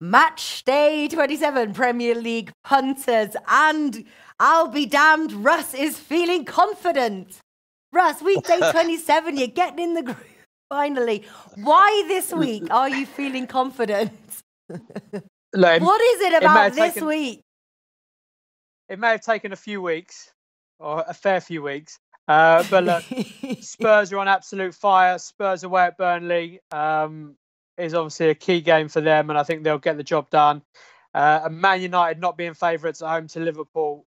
Matchday 27 Premier League punters, and I'll be damned, Russ is feeling confident. Russ, weekday 27, you're getting in the group finally. Why this week are you feeling confident? Look, what is it about this week? It may have taken a few weeks, or a fair few weeks, but look, Spurs are on absolute fire. Spurs away at Burnley is obviously a key game for them, and I think they'll get the job done. And Man United not being favourites at home to Liverpool.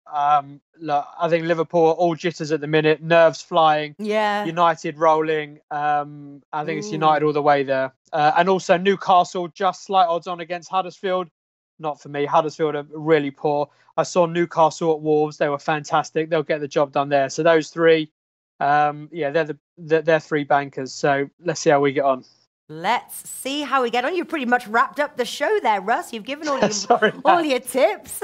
Look, I think Liverpool are all jitters at the minute, nerves flying. Yeah. United rolling. I think it's United all the way there. And also Newcastle, just slight odds on against Huddersfield. Not for me. Huddersfield are really poor. I saw Newcastle at Wolves. They were fantastic. They'll get the job done there. So those three, they're three bankers. So let's see how we get on. Let's see how we get on. You've pretty much wrapped up the show there, Russ. You've given all your tips.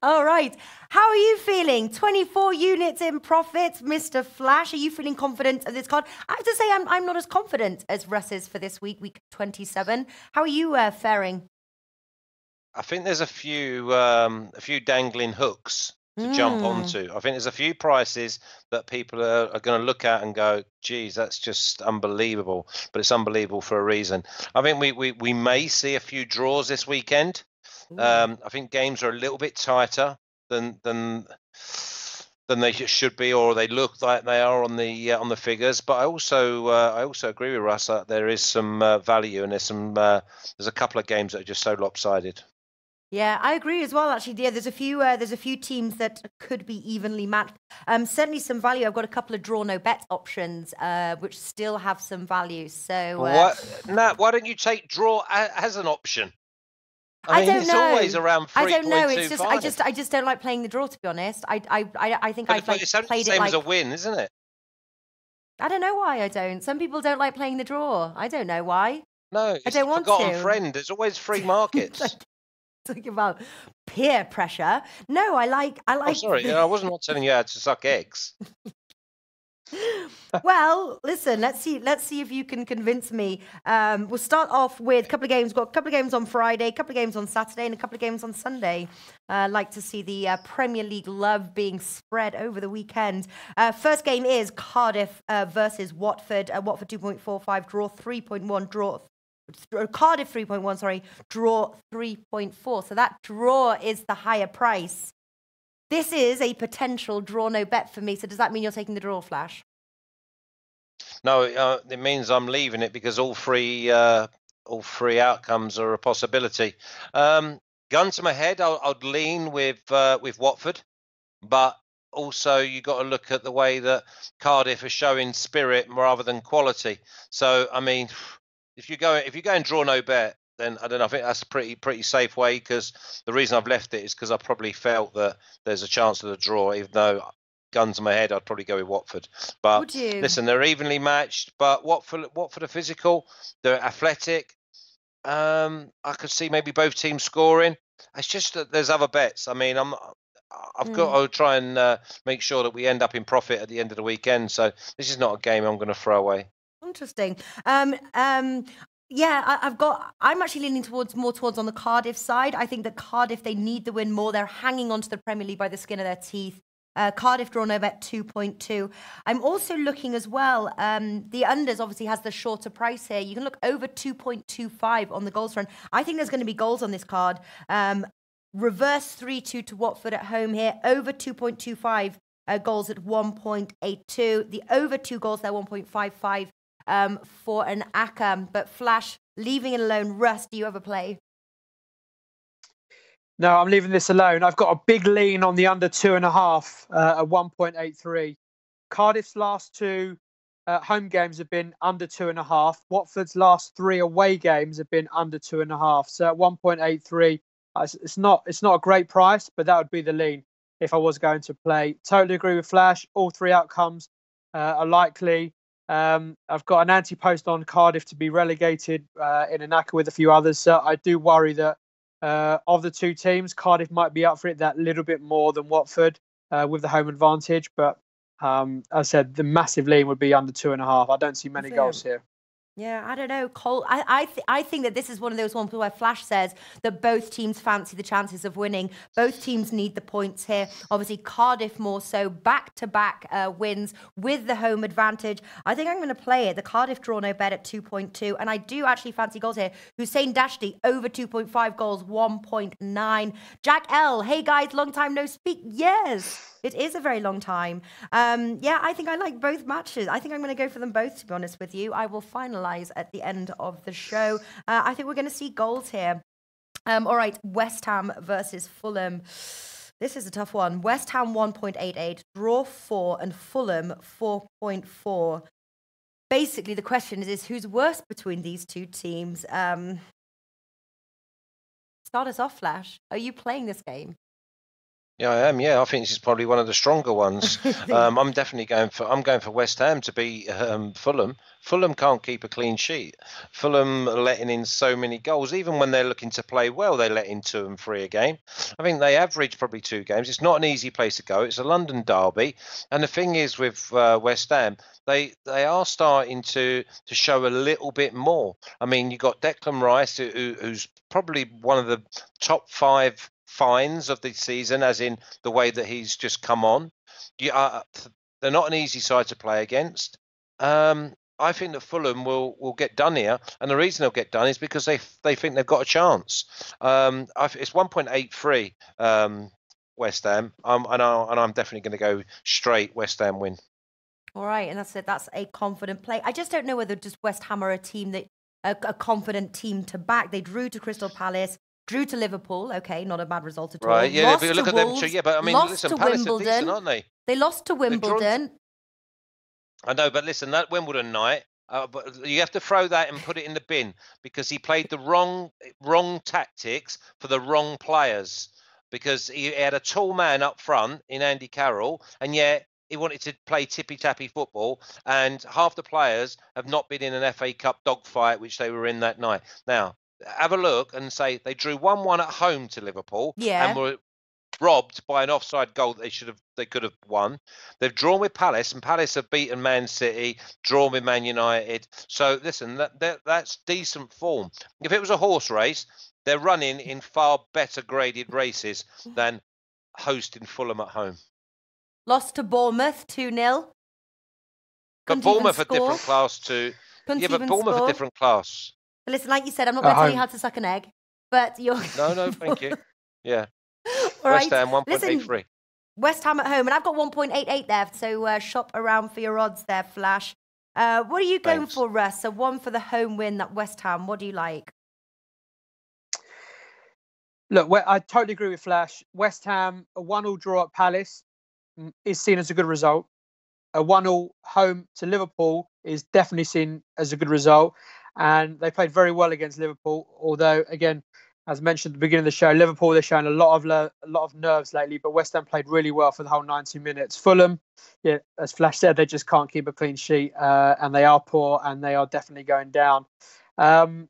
All right. How are you feeling? 24 units in profits, Mr. Flash. Are you feeling confident of this card? I have to say I'm not as confident as Russ is for this week 27. How are you faring? I think there's a few dangling hooks to jump onto. I think there's a few prices that people are going to look at and go, geez, that's just unbelievable. But it's unbelievable for a reason. I think we may see a few draws this weekend. I think games are a little bit tighter than they should be, or they look like they are on the figures. But I also agree with Russ that there is some value, and there's a couple of games that are just so lopsided. Yeah, I agree as well. Actually, yeah, there's a few teams that could be evenly matched. Certainly some value. I've got a couple of draw no bet options, which still have some value. So, Nat, why don't you take draw as an option? I don't know. It's always around 3.25. I don't know. It's just I just don't like playing the draw, to be honest. I think I've played it like the same as a win, isn't it? I don't know why I don't. Some people don't like playing the draw. I don't know why. No, I don't want forgotten friend. There's always free markets. Talking about peer pressure. No, I like. Oh, sorry, I wasn't telling you how to suck eggs. Well, listen. Let's see if you can convince me. We'll start off with a couple of games. We've got a couple of games on Friday, a couple of games on Saturday, and a couple of games on Sunday. Like to see the Premier League love being spread over the weekend. First game is Cardiff versus Watford. Watford 2.45, draw 3.1, draw. Cardiff 3.1, sorry, draw 3.4. So that draw is the higher price. This is a potential draw no bet for me. So does that mean you're taking the draw, Flash? No, it means I'm leaving it because all three outcomes are a possibility. Gun to my head, I'd lean with Watford, but also you got to look at the way that Cardiff are showing spirit rather than quality. So I mean, if you go and draw no bet, then I don't know. I think that's a pretty safe way, because the reason I've left it is because I probably felt that there's a chance of a draw, even though guns to my head, I'd probably go with Watford. But listen, they're evenly matched. But Watford are physical, they're athletic. I could see maybe both teams scoring. It's just that there's other bets. I mean, I've got to try and make sure that we end up in profit at the end of the weekend. So this is not a game I'm going to throw away. Interesting. Yeah, I'm actually leaning more towards on the Cardiff side. I think that Cardiff, they need the win more. They're hanging on to the Premier League by the skin of their teeth. Cardiff draw no bet 2.2. I'm also looking as well. The unders obviously has the shorter price here. You can look over 2.25 on the goals front. I think there's going to be goals on this card. Reverse 3-2 to Watford at home here. Over 2.25 goals at 1.82. The over 2 goals there 1.55. For an ACA, but Flash, leaving it alone. Russ, do you ever play? No, I'm leaving this alone. I've got a big lean on the under 2.5 at 1.83. Cardiff's last two home games have been under 2.5. Watford's last 3 away games have been under 2.5. So at 1.83, it's not a great price, but that would be the lean if I was going to play. Totally agree with Flash. All 3 outcomes are likely. I've got an anti-post on Cardiff to be relegated in an ACA with a few others. So I do worry that of the 2 teams, Cardiff might be up for it that little bit more than Watford with the home advantage. But as I said, the massive lean would be under 2.5. I don't see many goals here. Yeah, I don't know. Cole, I think that this is one of those ones where Flash says that both teams fancy the chances of winning. Both teams need the points here. Obviously, Cardiff more so, back-to-back wins with the home advantage. I think I'm going to play it. The Cardiff draw no bet at 2.2, and I do actually fancy goals here. Hussein Dashti over 2.5 goals, 1.9. Jack L, hey guys, long time no speak. Yes. It is a very long time. Yeah, I think I like both matches. I think I'm going to go for them both, to be honest with you. I will finalise at the end of the show. I think we're going to see goals here. All right, West Ham versus Fulham. This is a tough one. West Ham 1.88, draw 4, and Fulham 4.4. Basically, the question is who's worse between these two teams? Start us off, Flash. Are you playing this game? Yeah, I am. Yeah, I think this is probably one of the stronger ones. I'm definitely going for West Ham to beat Fulham. Fulham can't keep a clean sheet. Fulham are letting in so many goals. Even when they're looking to play well, they let in 2 and 3 a game. I think they average probably 2 games. It's not an easy place to go. It's a London derby. And the thing is with West Ham, they are starting to show a little bit more. I mean, you've got Declan Rice, who's probably one of the top 5 finds of the season, as in the way that he's just come on. They're not an easy side to play against. I think that Fulham will get done here, and the reason they'll get done is because they think they've got a chance. It's 1.83 West Ham, and I'm definitely going to go straight West Ham win. All right, and that's it. That's a confident play. I just don't know whether just West Ham are a team that a confident team to back. They drew to Crystal Palace. Drew to Liverpool, okay, not a bad result at all. Right, yeah, lost but look to at Wolves, them. Yeah, but I mean, listen, Palace are decent, aren't they? They lost to Wimbledon. I know, but listen, that Wimbledon night, but you have to throw that and put it in the bin because he played the wrong tactics for the wrong players. Because he had a tall man up front in Andy Carroll, and yet he wanted to play tippy-tappy football, and half the players have not been in an FA Cup dogfight, which they were in that night. Now, have a look and say they drew 1-1 at home to Liverpool and were robbed by an offside goal that they could have won. They've drawn with Palace, and Palace have beaten Man City, drawn with Man United. So listen, that's decent form. If it was a horse race, they're running in far better graded races than hosting Fulham at home. Lost to Bournemouth 2-0. But Bournemouth are different class too. Yeah, but Bournemouth are different class. But listen, like you said, I'm not going to tell you how to suck an egg, but you're... No, thank you. Yeah. All West right. Ham 1.83. West Ham at home, and I've got 1.88 there, so shop around for your odds there, Flash. What are you going for, Russ? So 1 for the home win, that West Ham. What do you like? Look, I totally agree with Flash. West Ham, a 1-1 draw at Palace is seen as a good result. A 1-1 home to Liverpool is definitely seen as a good result. And they played very well against Liverpool. Although, again, as mentioned at the beginning of the show, Liverpool, they're showing a lot of nerves lately. But West Ham played really well for the whole 90 minutes. Fulham, yeah, as Flash said, they just can't keep a clean sheet. And they are poor, and they are definitely going down. I'm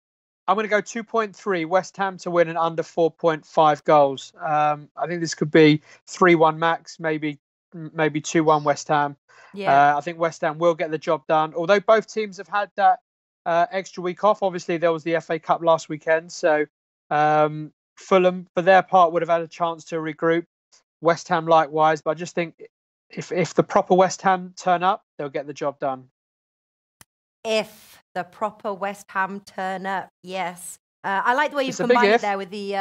going to go 2.3 West Ham to win and under 4.5 goals. I think this could be 3-1 max, maybe 2-1 West Ham. Yeah. I think West Ham will get the job done. Although both teams have had that extra week off. Obviously, there was the FA Cup last weekend. So Fulham, for their part, would have had a chance to regroup. West Ham likewise. But I just think if the proper West Ham turn up, they'll get the job done. If the proper West Ham turn up, yes. I like the way you've combined it there with the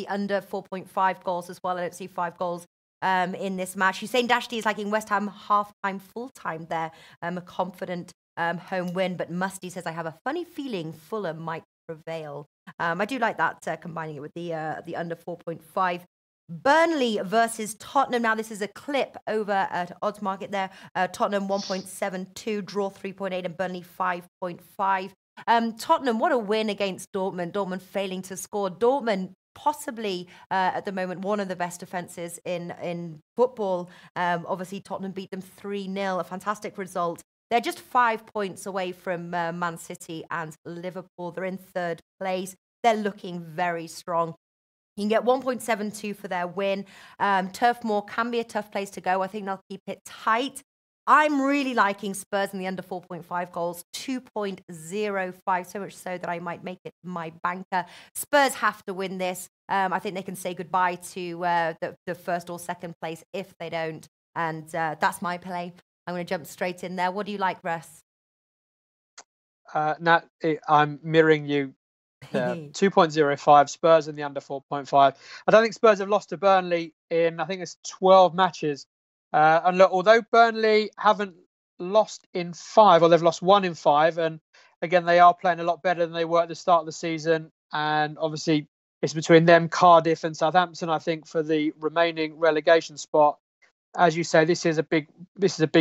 under 4.5 goals as well. I don't see 5 goals in this match. Hussein Dashti is liking West Ham half-time, full-time there. A confident home win, but Musty says, I have a funny feeling Fulham might prevail. I do like that, combining it with the under 4.5. Burnley versus Tottenham. Now, this is a clip over at Odds Market there. Tottenham 1.72, draw 3.8, and Burnley 5.5. Tottenham, what a win against Dortmund. Dortmund failing to score. Dortmund possibly at the moment one of the best defences in football. Obviously, Tottenham beat them 3-0, a fantastic result. They're just 5 points away from Man City and Liverpool. They're in 3rd place. They're looking very strong. You can get 1.72 for their win. Turf Moor can be a tough place to go. I think they'll keep it tight. I'm really liking Spurs in the under 4.5 goals, 2.05, so much so that I might make it my banker. Spurs have to win this. I think they can say goodbye to the first or second place if they don't. And that's my play. I'm going to jump straight in there. What do you like, Russ? Nat, I'm mirroring you. 2.05 Spurs in the under 4.5. I don't think Spurs have lost to Burnley in, I think it's 12 matches. And look, although Burnley haven't lost in 5, or they've lost 1 in 5, and again, they are playing a lot better than they were at the start of the season. And obviously, it's between them, Cardiff, and Southampton, I think, for the remaining relegation spot. As you say, this is a big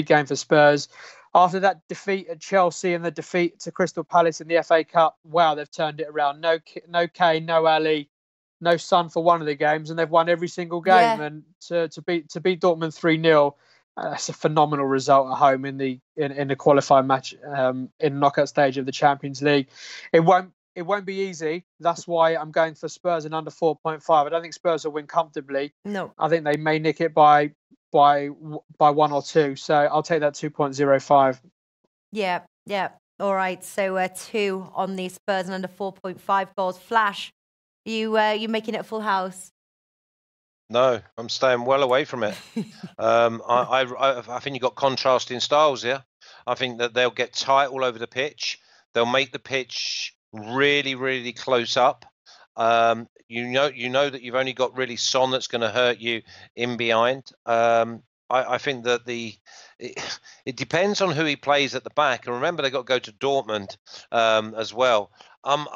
game for Spurs. After that defeat at Chelsea and the defeat to Crystal Palace in the FA Cup, wow, they've turned it around. No Kane, no Ali, no Son for one of the games, and they've won every single game. Yeah. And to beat Dortmund 3-0, that's a phenomenal result at home in the qualifying match in the knockout stage of the Champions League. It won't be easy. That's why I'm going for Spurs in under 4.5. I don't think Spurs will win comfortably. No, I think they may nick it by 1 or 2. So I'll take that 2.05. Yeah. All right. So 2 on the Spurs and under 4.5 goals. Flash, you making it a full house? No, I'm staying well away from it. I think you've got contrasting styles here. I think that they'll get tight all over the pitch. They'll make the pitch really, really close up. You know that you've only got really Son that's going to hurt you in behind. I think that it depends on who he plays at the back. And remember, they've got to go to Dortmund as well. I'm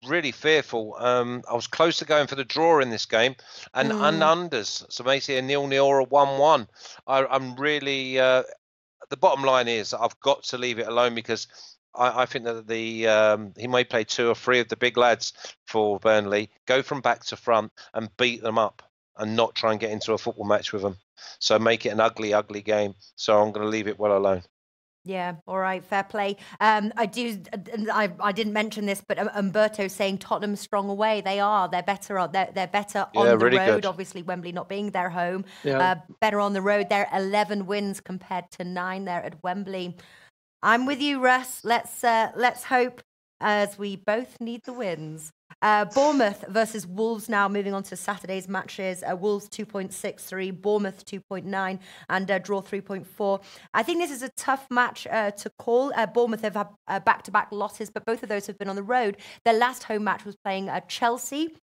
really fearful. I was close to going for the draw in this game and unders, so basically a 0-0 or a 1-1. I'm really the bottom line is I've got to leave it alone because I think that he may play 2 or 3 of the big lads for Burnley, go from back to front and beat them up and not try and get into a football match with them. So make it an ugly, ugly game. So I'm going to leave it well alone. Yeah, all right, fair play. I didn't mention this, but Umberto's saying Tottenham strong away. They are. They're better. They're better on the really road. Good. Obviously, Wembley not being their home. Yeah. Better on the road. They're 11 wins compared to 9 there at Wembley. I'm with you, Russ. Let's hope, as we both need the wins. Bournemouth versus Wolves now, moving on to Saturday's matches. Wolves 2.63, Bournemouth 2.9, and draw 3.4. I think this is a tough match to call. Bournemouth have had back-to-back losses, but both of those have been on the road. Their last home match was playing Chelsea,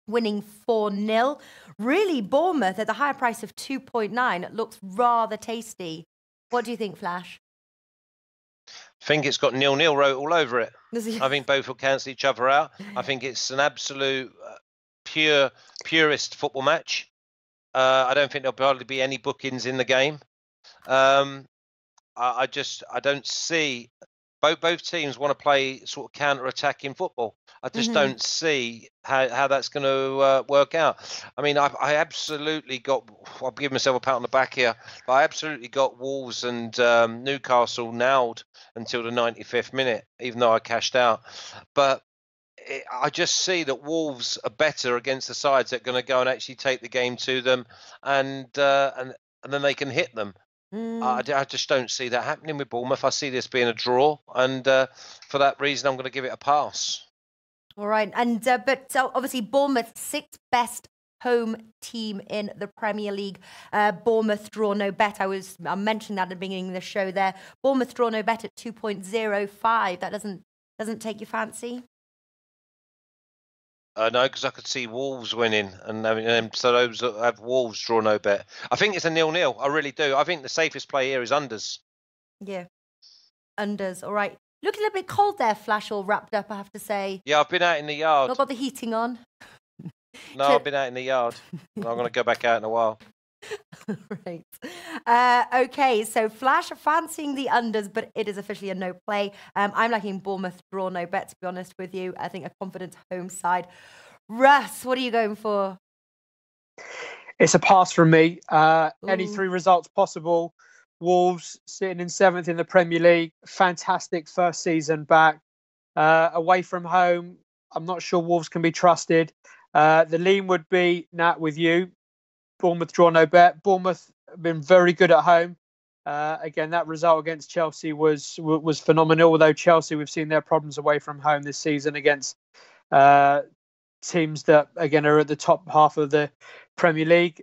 winning 4-0. Really, Bournemouth at the higher price of 2.9 looks rather tasty. What do you think, Flash? I think it's got 0-0 wrote all over it. I think both will cancel each other out. I think it's an absolute purist football match. I don't think there'll probably be any bookings in the game. I don't see both teams want to play sort of counter-attacking football. I just don't see how that's going to work out. I mean, I absolutely got. I'll give myself a pat on the back here, but I absolutely got Wolves and Newcastle nailed until the 95th minute, even though I cashed out. But I just see that Wolves are better against the sides that are going to go and actually take the game to them, and then they can hit them. I just don't see that happening with Bournemouth. I see this being a draw, and for that reason, I'm going to give it a pass. All right, and but so obviously Bournemouth 6th best home team in the Premier League. Bournemouth draw no bet. I mentioned that at the beginning of the show there. Bournemouth draw no bet at 2.05. That doesn't take your fancy? No, because I could see Wolves winning, and so those that have Wolves draw no bet. I think it's a 0-0. I really do. I think the safest play here is unders. Yeah, unders. All right. Looking a little bit cold there, Flash, all wrapped up, I have to say. Yeah, I've been out in the yard. Not got the heating on. No, I've been out in the yard. I'm going to go back out in a while. Right. Okay, so Flash fancying the unders, but it is officially a no play. I'm liking Bournemouth draw no bet, to be honest with you. I think a confident home side. Russ, what are you going for? It's a pass from me. Any 3 results possible. Wolves sitting in 7th in the Premier League. Fantastic first season back. Away from home, I'm not sure Wolves can be trusted. The lean would be, Nat, with you. Bournemouth draw no bet. Bournemouth have been very good at home. Again, that result against Chelsea was phenomenal. Although Chelsea, we've seen their problems away from home this season against teams that again are at the top half of the Premier League.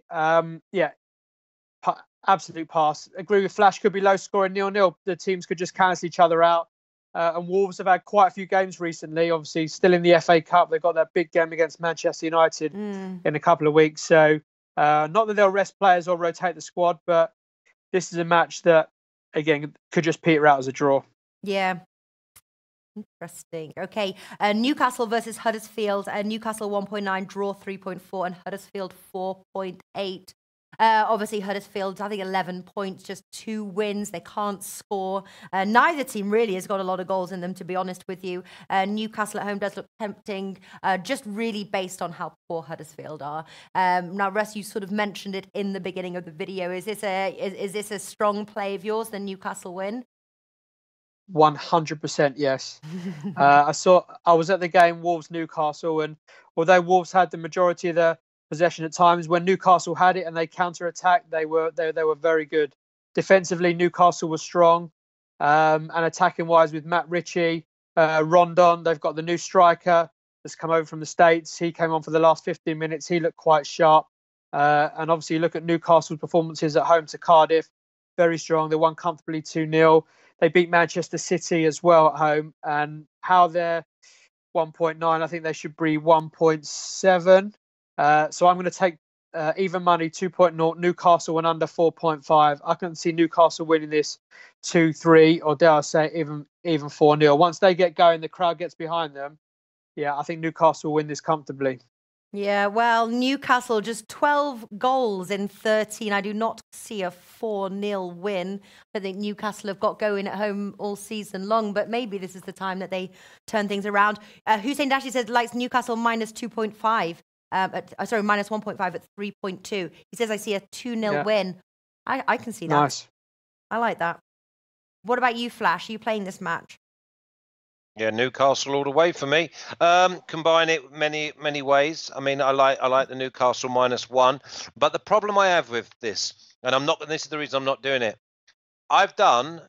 Absolute pass. Agree with Flash. Could be low scoring 0-0. The teams could just cancel each other out. And Wolves have had quite a few games recently. Obviously, still in the FA Cup. They've got that big game against Manchester United in a couple of weeks. So, not that they'll rest players or rotate the squad, but this is a match that, again, could just peter out as a draw. Yeah. Interesting. Okay. Newcastle versus Huddersfield. Newcastle 1.9, draw 3.4, and Huddersfield 4.8. Obviously, Huddersfield, I think 11 points, just 2 wins. They can't score. Neither team really has got a lot of goals in them, to be honest with you. Newcastle at home does look tempting, just really based on how poor Huddersfield are. Now, Russ, you sort of mentioned it in the beginning of the video. Is this a strong play of yours, the Newcastle win? 100% yes. I was at the game Wolves-Newcastle, and although Wolves had the majority of the possession at times, when Newcastle had it and they counter-attacked, they were very good. Defensively, Newcastle was strong, and attacking-wise with Matt Ritchie, Rondon, they've got the new striker that's come over from the States. He came on for the last 15 minutes. He looked quite sharp. And obviously, you look at Newcastle's performances at home to Cardiff, very strong. They won comfortably 2-0. They beat Manchester City as well at home, and how they're 1.9, I think they should be 1.7. So I'm going to take even money 2.0, Newcastle and under 4.5. I can see Newcastle winning this 2-3, or dare I say even 4-0. Once they get going, the crowd gets behind them. Yeah, I think Newcastle will win this comfortably. Yeah, well, Newcastle just 12 goals in 13. I do not see a 4-0 win. I think Newcastle have got going at home all season long, but maybe this is the time that they turn things around. Hussein Dashi says likes Newcastle minus 2.5. Minus 1.5 at 3.2. He says I see a 2-0 win. I can see that. Nice. I like that. What about you, Flash? Are you playing this match? Yeah, Newcastle all the way for me. Combine it many ways. I mean, I like the Newcastle -1, but the problem I have with this, and this is the reason I'm not doing it. I've done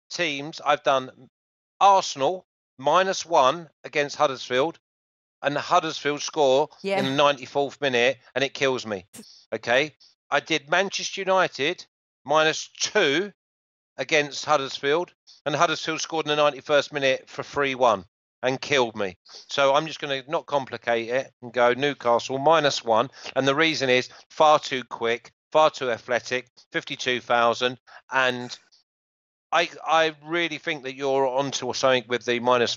Arsenal -1 against Huddersfield, and the Huddersfield score in the 94th minute, and it kills me. Okay, I did Manchester United -2 against Huddersfield, and Huddersfield scored in the 91st minute for 3-1. And killed me. So I'm just going to not complicate it and go Newcastle -1. And the reason is far too quick, far too athletic, 52,000. And I really think that you're onto something with the under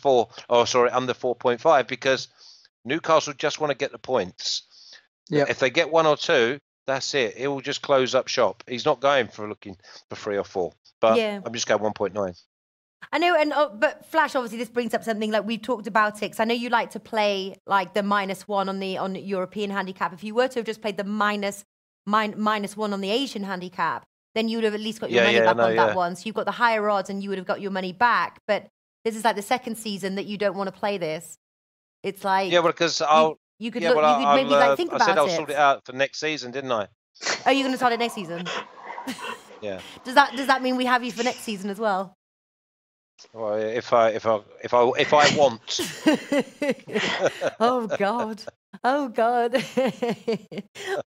4.5, because Newcastle just want to get the points. Yeah. If they get 1 or 2, that's it. It will just close up shop. He's not going for looking for 3 or 4. But I'm just going 1.9. I know, but Flash, obviously, this brings up something like we've talked about it, because I know you like to play like the -1 on European handicap. If you were to have just played the -1 on the Asian handicap, then you would have at least got your money back on that one. So you've got the higher odds, and you would have got your money back. But this is like the second season that you don't want to play this. It's like because you could maybe like think about it. I said I'll sort it out for next season, didn't I? Oh, you're going to start it next season? Yeah. Does that mean we have you for next season as well? Well, if I want. Oh God.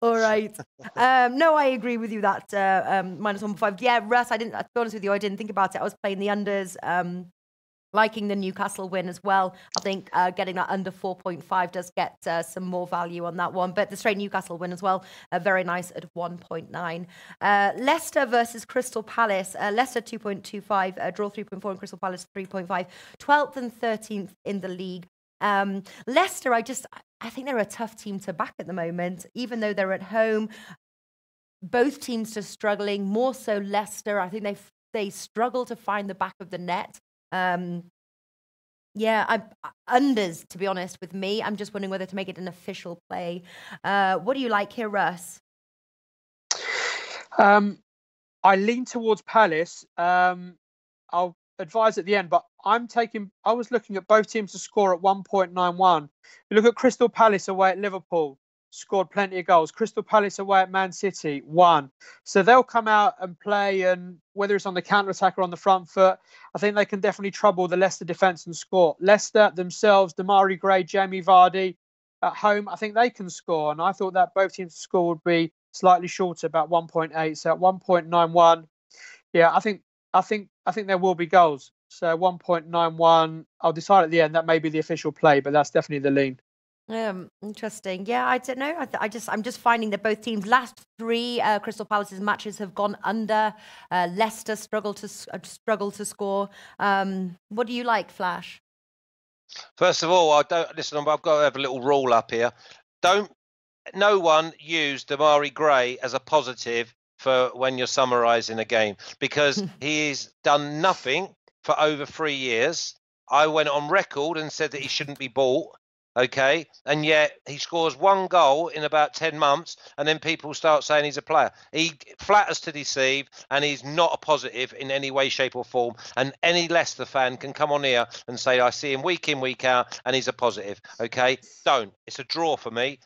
All right. No, I agree with you that -1.5. Yeah, Russ, to be honest with you, I didn't think about it. I was playing the unders, liking the Newcastle win as well. I think getting that under 4.5 does get some more value on that one. But the straight Newcastle win as well, very nice at 1.9. Leicester versus Crystal Palace. Leicester 2.25, draw 3.4, and Crystal Palace 3.5. 12th and 13th in the league. Leicester, I think they're a tough team to back at the moment, even though they're at home. Both teams are struggling, more so Leicester. I think they struggle to find the back of the net. Unders, to be honest with me. I'm just wondering whether to make it an official play. What do you like here, Russ? I lean towards Palace. I'll advise at the end, but I was looking at both teams to score at 1.91. You look at Crystal Palace away at Liverpool, scored plenty of goals. Crystal Palace away at Man City, 1. So they'll come out and play, and whether it's on the counter-attack or on the front foot, I think they can definitely trouble the Leicester defence and score. Leicester themselves, Damari Gray, Jamie Vardy at home, I think they can score. And I thought that both teams to score would be slightly shorter, about 1.8. So at 1.91, yeah, I think there will be goals. So 1.91, I'll decide at the end. That may be the official play, but that's definitely the lean. Interesting. Yeah, I don't know. I'm just finding that both teams' last 3 Crystal Palace's matches have gone under. Leicester struggle to score. What do you like, Flash? First of all, I've got to have a little rule up here. No one use Damari Gray as a positive for when you're summarising a game, because he's done nothing for over 3 years. I went on record and said that he shouldn't be bought. Okay, and yet he scores 1 goal in about 10 months, and then people start saying he's a player. He flatters to deceive, and he's not a positive in any way, shape, or form. And any Leicester fan can come on here and say, I see him week in, week out, and he's a positive. Okay, don't. It's a draw for me.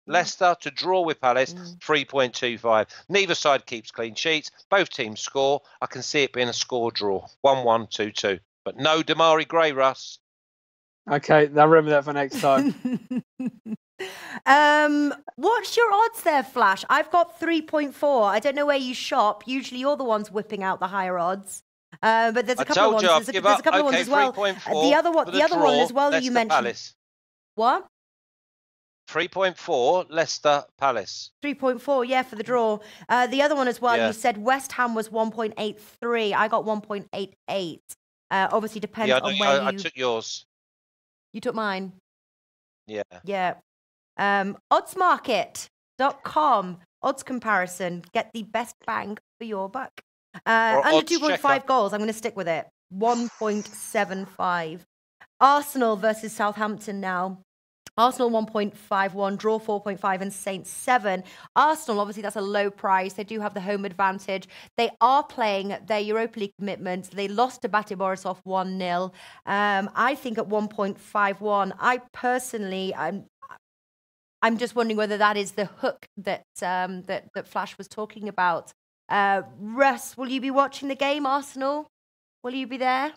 Leicester to draw with Palace, 3.25. Neither side keeps clean sheets. Both teams score. I can see it being a score draw, 1-1, 2-2. But no Damari Gray, Russ. Okay, now remember that for next time. What's your odds there, Flash? I've got 3.4. I don't know where you shop. Usually you're the ones whipping out the higher odds. But there's a couple of ones. There's a couple of ones as well. The other one as well that you mentioned. Palace. What? 3.4, Leicester Palace. 3.4, yeah, for the draw. The other one as well, you said West Ham was 1.83. I got 1.88. Obviously depends on where I took yours. You took mine? Yeah. Yeah. Oddsmarket.com. Odds comparison. Get the best bang for your buck. Under 2.5 goals. I'm going to stick with it. 1.75. Arsenal versus Southampton now. Arsenal 1.51, draw 4.5, and Saints 7. Arsenal, obviously, that's a low price. They do have the home advantage. They are playing their Europa League commitments. They lost to Bate Borisov 1-0. I think at 1.51, I personally, I'm just wondering whether that is the hook that Flash was talking about. Russ, will you be watching the game, Arsenal? Will you be there?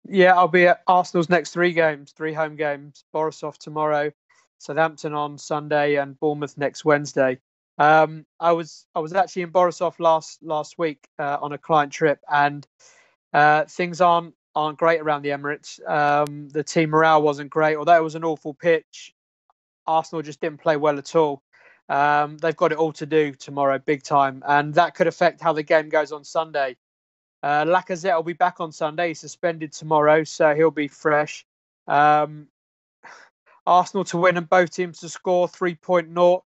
Yeah, I'll be at Arsenal's next 3 games, 3 home games. Borisov tomorrow, Southampton on Sunday, and Bournemouth next Wednesday. I was actually in Borisov last week on a client trip, and things aren't great around the Emirates. The team morale wasn't great, although it was an awful pitch. Arsenal just didn't play well at all. They've got it all to do tomorrow, big time, and that could affect how the game goes on Sunday. Lacazette will be back on Sunday. He's suspended tomorrow, so he'll be fresh. Arsenal to win and both teams to score 3.0.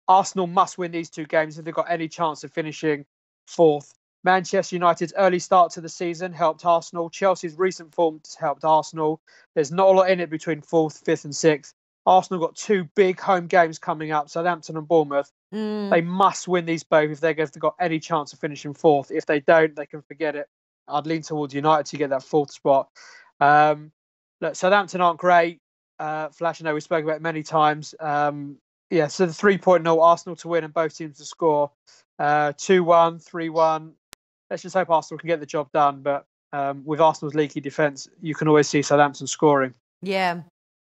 Arsenal must win these 2 games if they've got any chance of finishing 4th. Manchester United's early start to the season helped Arsenal. Chelsea's recent form helped Arsenal. There's not a lot in it between 4th, 5th and 6th. Arsenal got 2 big home games coming up, Southampton and Bournemouth. They must win these both if they've got any chance of finishing 4th. If they don't, they can forget it. I'd lean towards United to get that 4th spot. Look, Southampton aren't great. Flash, I know we spoke about it many times. So the 3.0, Arsenal to win and both teams to score. 2-1, 3-1. Let's just hope Arsenal can get the job done. But with Arsenal's leaky defence, you can always see Southampton scoring. Yeah.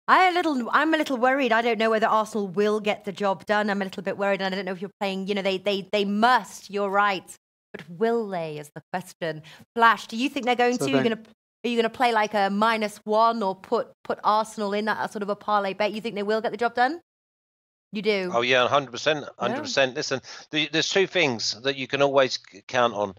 I'm a little worried. I don't know whether Arsenal will get the job done. I'm a little bit worried, and I don't know if you're playing. They must. You're right, but will they? Is the question. Flash, do you think they're going to? Are you going to play like a -1 or put Arsenal in that sort of a parlay bet? You think they will get the job done? You do? Oh yeah, 100%. 100%. Listen, there's 2 things that you can always count on.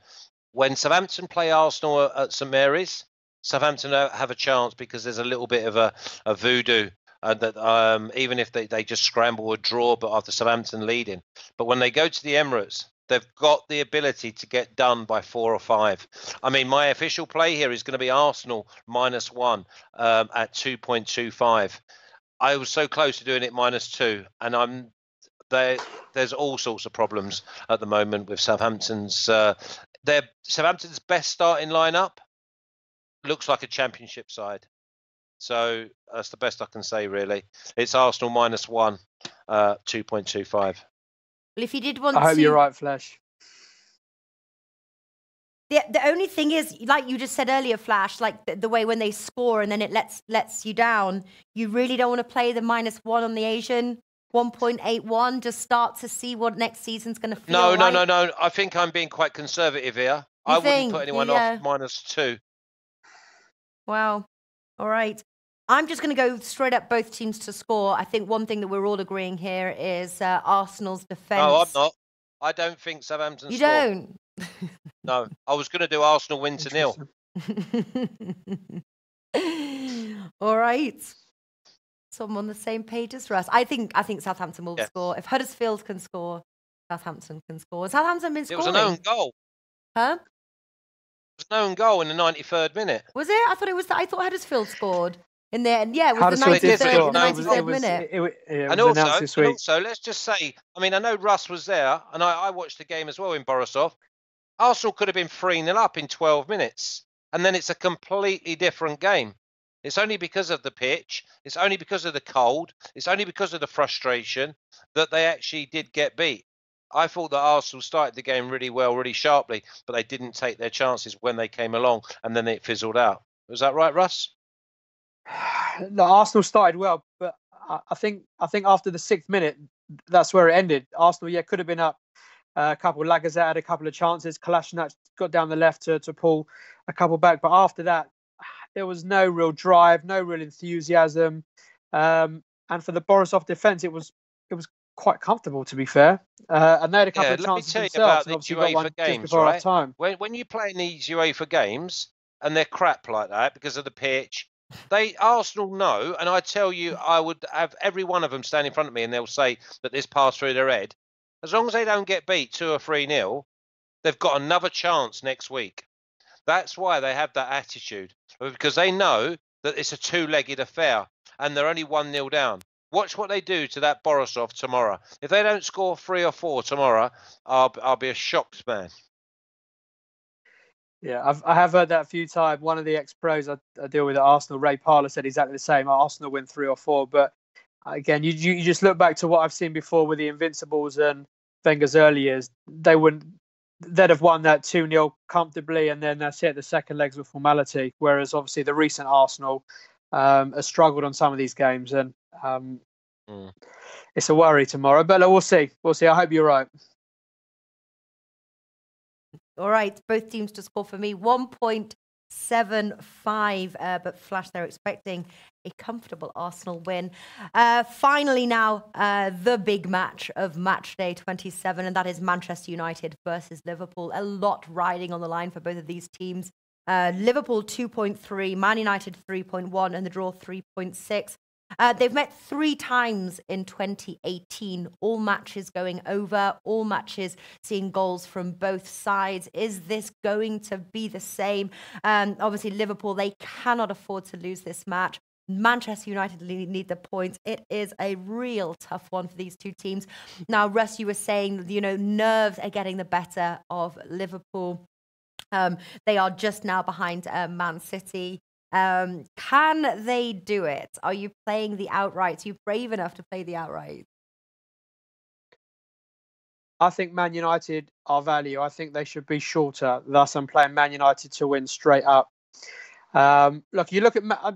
When Southampton play Arsenal at St Mary's, Southampton have a chance because there's a little bit of a voodoo that even if they just scramble a draw, but after Southampton leading. But when they go to the Emirates, they've got the ability to get done by 4 or 5. I mean, my official play here is going to be Arsenal -1 at 2.25. I was so close to doing it -2, and there's all sorts of problems at the moment with Southampton's. Southampton's best starting lineup looks like a championship side. So that's the best I can say, really. It's Arsenal -1, 2.25. Well, if you did want I hope to, you're right, Flesh. the only thing is, like you just said earlier, Flash, like the way when they score and then it lets you down, you really don't want to play the -1 on the Asian 1.81. Just start to see what next season's going to feel like. No. I think I'm being quite conservative here. I wouldn't put anyone off -2. Wow. All right. I'm just going to go straight up both teams to score. I think one thing that we're all agreeing here is Arsenal's defence. No, I'm not. I don't think Southampton You score. don't? No. I was going to do Arsenal win to 0. All right. So I'm on the same page as Russ. I think Southampton will score. If Huddersfield can score, Southampton can score. Southampton been scoring. It was an own goal. Huh? It was an own goal in the 93rd minute. Was it? I thought Huddersfield scored in the end. Yeah, it was the Huddersfield 93rd minute. And also, let's just say, I mean, I know Russ was there, and I watched the game as well in Borisov. Arsenal could have been 3-0 up in 12 minutes, and then it's a completely different game. It's only because of the pitch. It's only because of the cold. It's only because of the frustration that they actually did get beat. I thought that Arsenal started the game really well, really sharply, but they didn't take their chances when they came along, and then it fizzled out. Was that right, Russ? No, Arsenal started well, but I think after the 6th minute, that's where it ended. Arsenal, could have been up. A couple of Lacazette had a couple of chances. Kolasinac got down the left to pull a couple back, but after that, there was no real drive, no real enthusiasm, and for the Borisov defence, it was quite comfortable, to be fair. And they had a couple of chances themselves. Let me tell you about the UEFA games, right? Time. When you play in these UEFA games and they're crap like that because of the pitch, Arsenal know, and I tell you, I would have every one of them stand in front of me and they'll say that this passed through their head. As long as they don't get beat 2 or 3-0, they've got another chance next week. That's why they have that attitude, because they know that it's a 2-legged affair and they're only 1-0 down. Watch what they do to that Borisov tomorrow. If they don't score 3 or 4 tomorrow, I'll be a shocked man. Yeah, I have heard that a few times. One of the ex-pros I deal with at Arsenal, Ray Parler, said exactly the same. Arsenal win 3 or 4, but again, you just look back to what I've seen before with the Invincibles and Wenger's early years. They'd have won that 2-0 comfortably, and then that's it. The second legs were formality. Whereas obviously the recent Arsenal has struggled on some of these games, and it's a worry tomorrow. But we'll see. I hope you're right. All right, both teams to score for me 1.75, but Flash, they're expecting a comfortable Arsenal win. Finally now, the big match of Matchday 27, and that is Manchester United versus Liverpool. A lot riding on the line for both of these teams. Liverpool 2.3, Man United 3.1, and the draw 3.6. They've met 3 times in 2018, all matches going over, all matches seeing goals from both sides. Is this going to be the same? Obviously, Liverpool, they cannot afford to lose this match. Manchester United need the points. It is a real tough one for these two teams. Now, Russ, you were saying, nerves are getting the better of Liverpool. They are just now behind Man City. Can they do it? Are you playing the outright? Are you brave enough to play the outright? I think Man United are value. I think they should be shorter. Thus, I'm playing Man United to win straight up. Look, I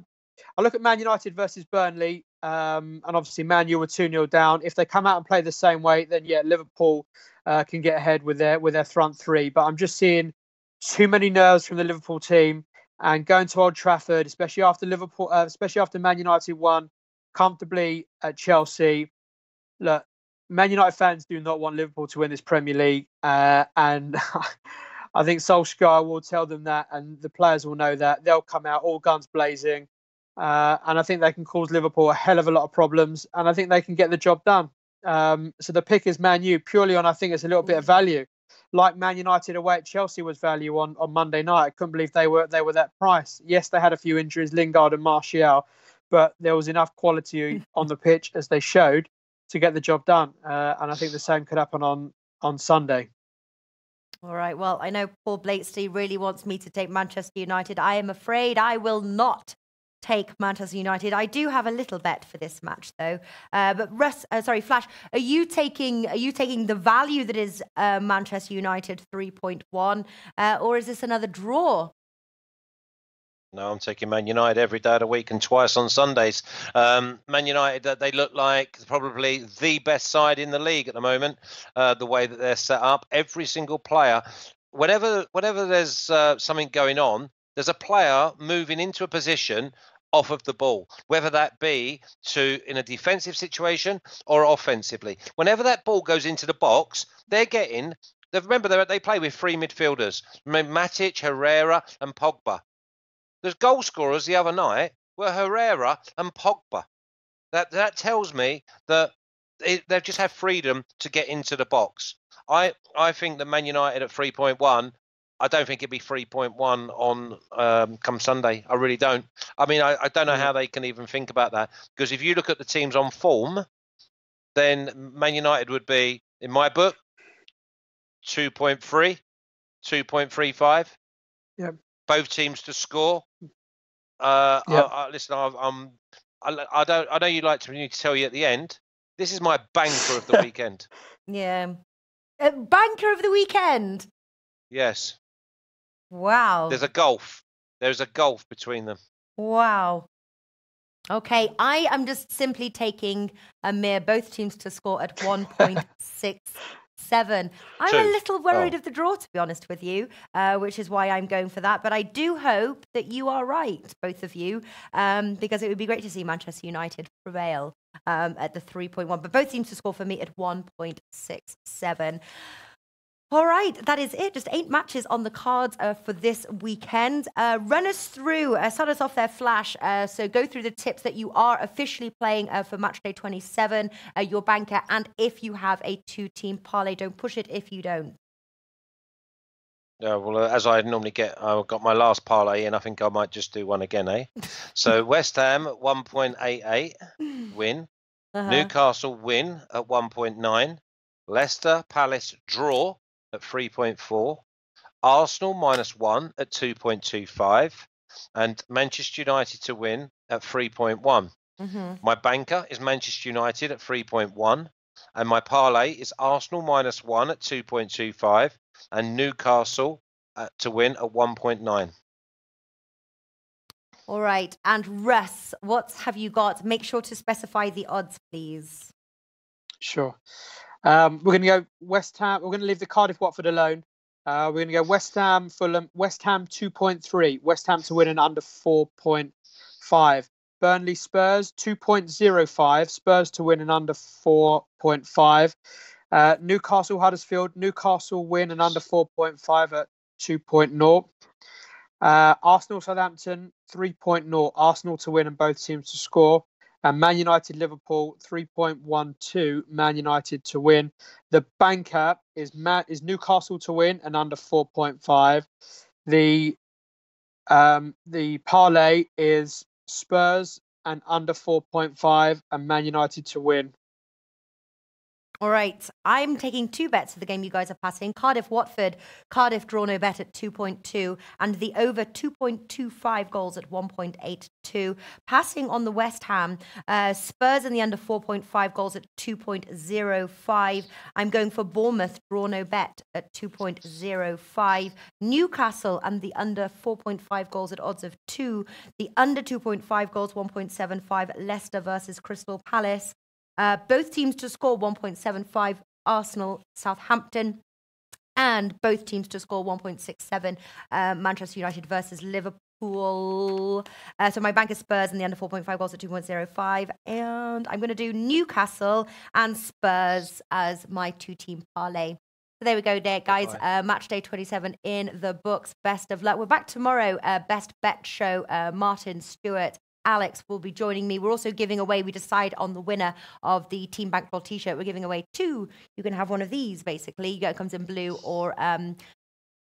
look at Man United versus Burnley, and obviously Man U were 2-0 down. If they come out and play the same way, then Liverpool can get ahead with their front three. But I'm just seeing too many nerves from the Liverpool team. And going to Old Trafford, especially after Man United won comfortably at Chelsea. Look, Man United fans do not want Liverpool to win this Premier League, and I think Solskjaer will tell them that, and the players will know that. They'll come out all guns blazing, and I think they can cause Liverpool a hell of a lot of problems, and I think they can get the job done. So the pick is Man U purely on, I think, it's a little bit of value. Like Man United away at Chelsea was value on Monday night. I couldn't believe they were that price. Yes, they had a few injuries, Lingard and Martial, but there was enough quality on the pitch, as they showed, to get the job done. And I think the same could happen on Sunday. All right. Well, I know Paul Blakesley really wants me to take Manchester United. I am afraid I will not take Manchester United. I do have a little bet for this match, though. But Flash, are you taking the value that is Manchester United 3.1, or is this another draw? No, I'm taking Man United every day of the week and twice on Sundays. Man United, they look like probably the best side in the league at the moment, the way that they're set up. Every single player, whenever there's something going on, there's a player moving into a position off of the ball, whether that be in a defensive situation or offensively. Whenever that ball goes into the box, remember, they play with three midfielders, Matic, Herrera and Pogba. The goal scorers the other night were Herrera and Pogba. That tells me that they've just had freedom to get into the box. I think that Man United at 3.1, I don't think it'd be 3.1 on come Sunday. I really don't. I mean, I don't know how they can even think about that, because if you look at the teams on form, then Man United would be, in my book, 2.3, 2.35. Yeah. Both teams to score. Listen, I know you like me to tell you at the end. This is my banker of the weekend. Yeah, banker of the weekend. Yes. Wow. There's a gulf. There's a gulf between them. Wow. Okay, I am just simply taking both teams to score at 1.67. I'm a little worried of the draw, to be honest with you, which is why I'm going for that. But I do hope that you are right, both of you, because it would be great to see Manchester United prevail at the 3.1. But both teams to score for me at 1.67. All right, that is it. Just 8 matches on the cards for this weekend. Run us through, start us off there, Flash. So go through the tips that you are officially playing for Matchday 27, your banker, and if you have a 2-team parlay. Don't push it if you don't. Yeah, well, as I normally get, I've got my last parlay in. I think I might just do one again, eh? So West Ham, 1.88 win. Newcastle win at 1.9. Leicester, Palace draw at 3.4, Arsenal -1 at 2.25, and Manchester United to win at 3.1. My banker is Manchester United at 3.1, and my parlay is Arsenal -1 at 2.25, and Newcastle to win at 1.9. All right, and Russ, what have you got? Make sure to specify the odds, please. Sure. We're going to go West Ham. We're going to leave the Cardiff Watford alone. We're going to go West Ham, Fulham. West Ham 2.3. West Ham to win an under 4.5. Burnley Spurs 2.05. Spurs to win an under 4.5. Newcastle Huddersfield. Newcastle win an under 4.5 at 2.0. Arsenal Southampton 3.0. Arsenal to win and both teams to score. And Man United Liverpool 3.12. Man United to win. The banker is Newcastle to win and under 4.5. The parlay is Spurs and under 4.5 and Man United to win. All right, I'm taking 2 bets for the game you guys are passing. Cardiff, Watford. Cardiff draw no bet at 2.2 and the over 2.25 goals at 1.82. Passing on the West Ham. Spurs in the under 4.5 goals at 2.05. I'm going for Bournemouth, draw no bet at 2.05. Newcastle and the under 4.5 goals at odds of 2. The under 2.5 goals, 1.75. Leicester versus Crystal Palace. Both teams to score 1.75, Arsenal, Southampton, and both teams to score 1.67, Manchester United versus Liverpool. So my bank is Spurs and the under 4.5 goals at 2.05, and I'm going to do Newcastle and Spurs as my 2-team parlay. So there we go, there, guys. Matchday 27 in the books. Best of luck. We're back tomorrow. Best bet show. Martin Stewart. Alex will be joining me. We're also giving away, we decide on the winner of the Team Bankroll t-shirt. We're giving away 2. You can have one of these, basically. It comes in blue or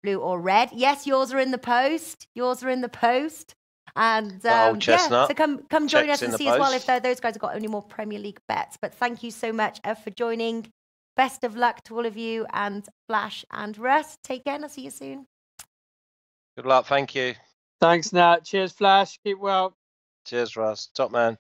red. Yes, yours are in the post. Yours are in the post. And yeah, so come join us and see as well if those guys have got any more Premier League bets. But thank you so much for joining. Best of luck to all of you, and Flash and Russ. Take care and I'll see you soon. Good luck. Thank you. Thanks, Nat. Cheers, Flash. Keep well. Cheers, Russ. Top man.